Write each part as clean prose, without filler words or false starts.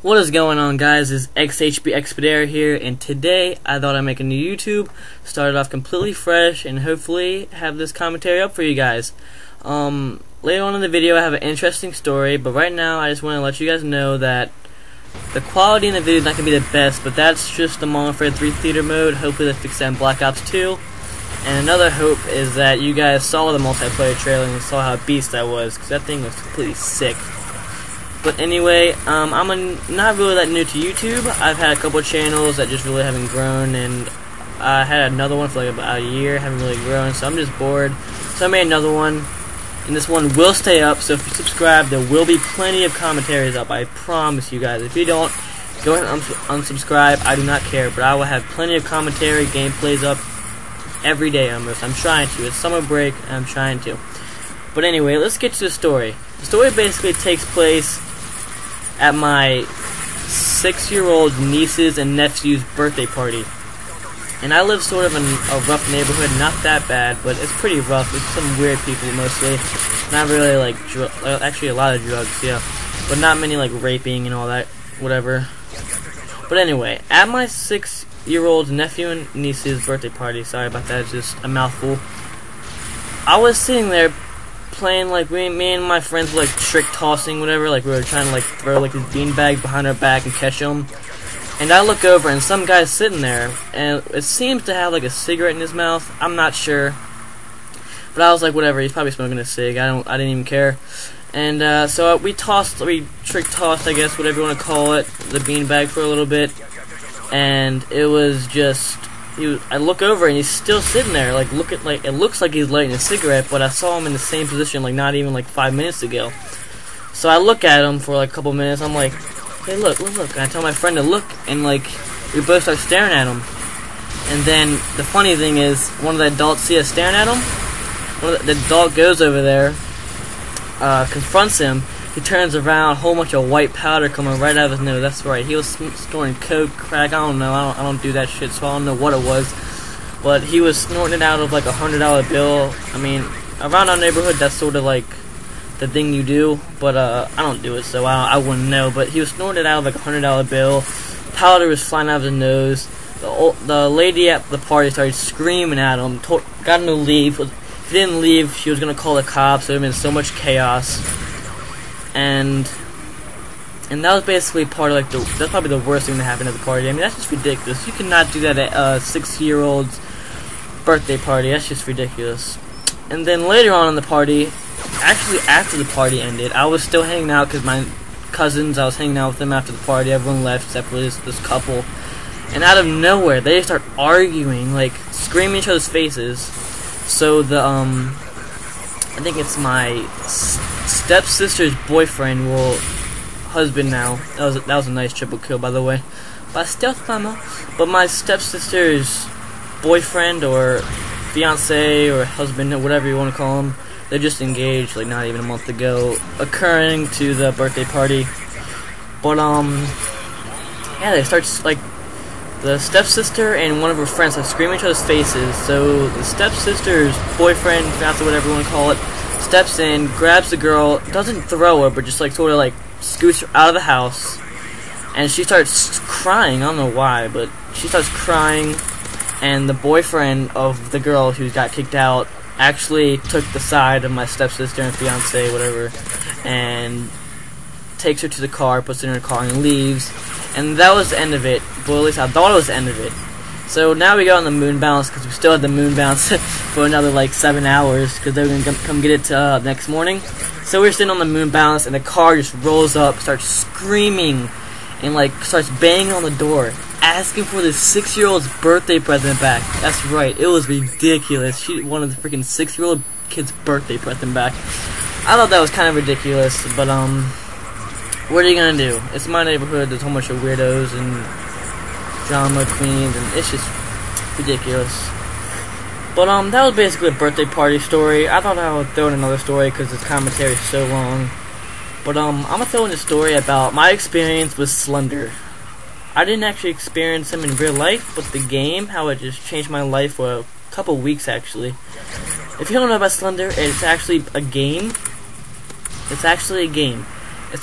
What is going on, guys? It's Bday here, and today I thought I'd make a new YouTube, start it off completely fresh, and hopefully have this commentary up for you guys. Later on in the video I have an interesting story, but right now I just want to let you guys know that the quality in the video is not going to be the best, but that's just the Modern Warfare 3 theater mode. Hopefully they fix that in Black Ops 2. And another hope is that you guys saw the multiplayer trailer and saw how beast that was, because that thing was completely sick. But anyway, I'm not really that new to YouTube. I've had a couple of channels that just really haven't grown, and I had another one for like about a year, haven't really grown, so I'm just bored. So I made another one, and this one will stay up, so if you subscribe, there will be plenty of commentaries up, I promise you guys. If you don't, go ahead and unsubscribe, I do not care, but I will have plenty of commentary, gameplays up every day almost. I'm trying to. It's summer break, and I'm trying to. But anyway, let's get to the story. The story basically takes place at my 6-year-old niece's and nephew's birthday party. And I live sort of in a rough neighborhood, not that bad, but it's pretty rough. It's some weird people mostly. Not really like, actually a lot of drugs, yeah. But not many like raping and all that, whatever. But anyway, at my 6-year-old nephew and niece's birthday party, sorry about that, it's just a mouthful. I was sitting there playing, like, me and my friends were like trick tossing, whatever, like we were trying to like throw like this beanbag behind our back and catch them. And I look over and some guy's sitting there, and it seems to have like a cigarette in his mouth. I'm not sure, but I was like, whatever, he's probably smoking a cig. I didn't even care. And so we trick tossed, I guess, whatever you want to call it, the beanbag for a little bit, and it was just. I look over and he's still sitting there, like it looks like he's lighting a cigarette, but I saw him in the same position like not even like 5 minutes ago. So I look at him for like a couple minutes. I'm like, hey, look. And I tell my friend to look, and like we both start staring at him. And then the funny thing is, one of the adults see us staring at him. The adult goes over there, confronts him. He turns around, a whole bunch of white powder coming right out of his nose. That's right. He was snorting coke, crack. I don't know. I don't do that shit, so I don't know what it was. But he was snorting it out of like $100 bill. I mean, around our neighborhood, that's sort of like the thing you do. But I don't do it, so I wouldn't know. But he was snorting it out of like $100 bill. Powder was flying out of his nose. The lady at the party started screaming at him. Got him to leave. If he didn't leave, she was gonna call the cops. There would have been so much chaos. And that was basically part of like that's probably the worst thing that happened at the party. I mean, that's just ridiculous. You cannot do that at a 6-year-old's birthday party. That's just ridiculous. And then later on in the party, actually after the party ended, I was still hanging out because my cousins, I was hanging out with them after the party. Everyone left except for this couple. And out of nowhere, they start arguing, like screaming each other's faces. So I think it's my stepsister's boyfriend, husband now. That was a nice triple kill, by the way. By stealth mama. But my stepsister's boyfriend or fiance or husband or whatever you want to call him, they're just engaged like not even a month ago, occurring to the birthday party. But yeah, they start like the stepsister and one of her friends like screaming each other's faces. So the stepsister's boyfriend, fiance, whatever you want to call it, steps in, grabs the girl, doesn't throw her, but just like sort of like scoots her out of the house, and she starts crying. I don't know why, but she starts crying, and the boyfriend of the girl who got kicked out actually took the side of my stepsister and fiance, whatever, and takes her to the car, puts her in her car, and leaves. And that was the end of it. Well, at least I thought it was the end of it. So now we got on the moon bounce, because we still had the moon bounce for another like 7 hours, because they were going to come get it next morning. So we were sitting on the moon bounce, and the car just rolls up, starts screaming, and like starts banging on the door, asking for this 6-year-old's birthday present back. That's right, it was ridiculous. She wanted the freaking 6-year-old kid's birthday present back. I thought that was kind of ridiculous, but what are you gonna do? It's my neighborhood. There's a whole bunch of weirdos and drama queens, and it's just ridiculous. But that was basically a birthday party story. I thought I would throw in another story because this commentary is so long. But I'm gonna throw in a story about my experience with Slender. I didn't actually experience him in real life, but the game, how it just changed my life for a couple weeks actually. If you don't know about Slender, it's actually a game. It's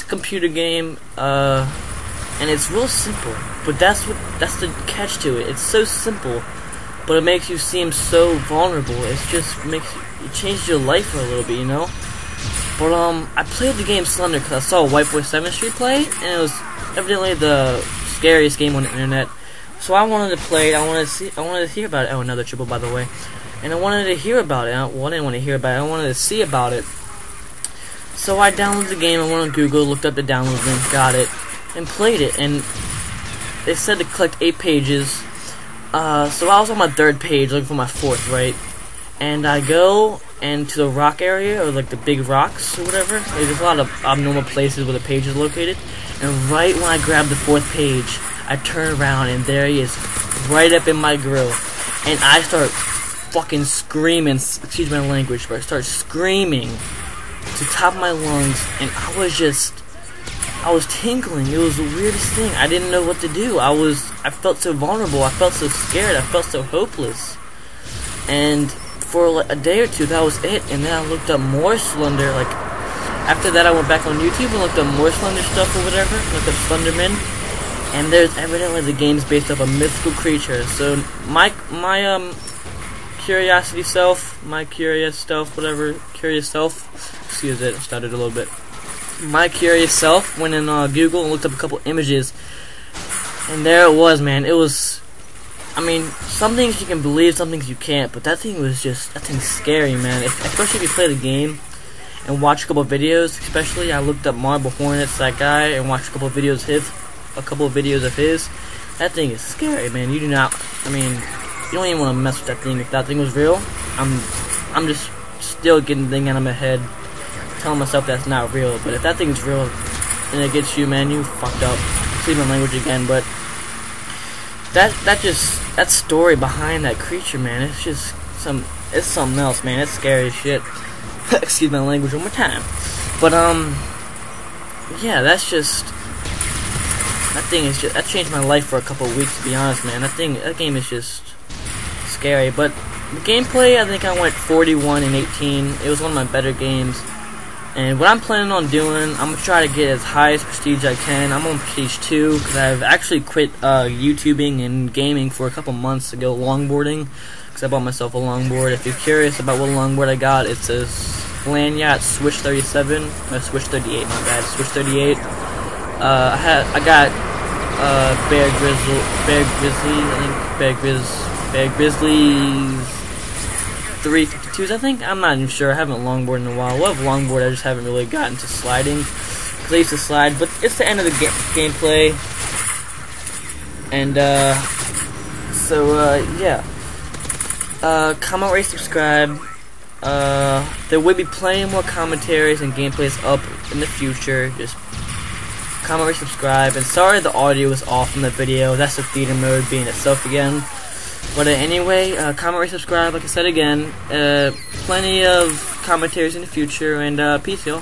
a computer game, and it's real simple. But that's the catch to it. It's so simple, but it makes you seem so vulnerable. It changes your life for a little bit, you know. But I played the game Slender because I saw White Boy 7th Street play, and it was evidently the scariest game on the internet. So I wanted to play it. I wanted to hear about it. Oh, another triple, by the way. And I wanted to hear about it. Well, I didn't want to hear about it. I wanted to see about it. So I downloaded the game. I went on Google, looked up the download link, got it, and played it. And they said to collect 8 pages. So I was on my 3rd page, looking for my 4th, right? And I go into the rock area, or like the big rocks or whatever. There's a lot of abnormal places where the page is located. And right when I grab the 4th page, I turn around and there he is, right up in my grill. And I start fucking screaming, excuse my language, but I start screaming to the top of my lungs, and I was tingling. It was the weirdest thing. I didn't know what to do. I felt so vulnerable. I felt so scared. I felt so hopeless. And for like a day or two, that was it. And then I looked up more Slender. Like after that, I went back on YouTube and looked up more Slender stuff or whatever. Looked up Slenderman, and there's evidently the game's based off a mythical creature. So my curious self, excuse it, I stuttered a little bit. My curious self went in Google and looked up a couple images, and there it was, man. It was, I mean, some things you can believe, some things you can't, but that thing's scary, man. Especially if you play the game and watch a couple videos. Especially, I looked up Marble Hornets, that guy, and watched a couple of videos of his. That thing is scary, man. You do not, I mean, you don't even want to mess with that thing. If that thing was real, I'm just still getting the thing out of my head, telling myself that's not real. But if that thing's real and it gets you, man, you fucked up. Excuse my language again, but that story behind that creature, man, it's just it's something else, man. It's scary as shit. Excuse my language one more time. But yeah, that changed my life for a couple of weeks, to be honest, man. That game is just scary. But the gameplay, I think I went 41-18. It was one of my better games. And what I'm planning on doing, I'm gonna try to get as high as prestige I can. I'm on prestige 2 because I've actually quit YouTubing and gaming for a couple months ago, longboarding, because I bought myself a longboard. If you're curious about what longboard I got, it's a Lanyard Switch 37, Switch 38, my bad, Switch 38. I got Bear Grizzly's 352s, I think. I'm not even sure. I haven't longboarded in a while. I love longboard. I just haven't really gotten to sliding, because I used to slide. But it's the end of the gameplay, and yeah. Comment, rate, subscribe. There will be plenty more commentaries and gameplays up in the future. Just comment, rate, subscribe. And sorry the audio was off in the video. That's the theater mode being itself again. But anyway, comment, rate, subscribe. Like I said again, plenty of commentaries in the future. And peace, y'all.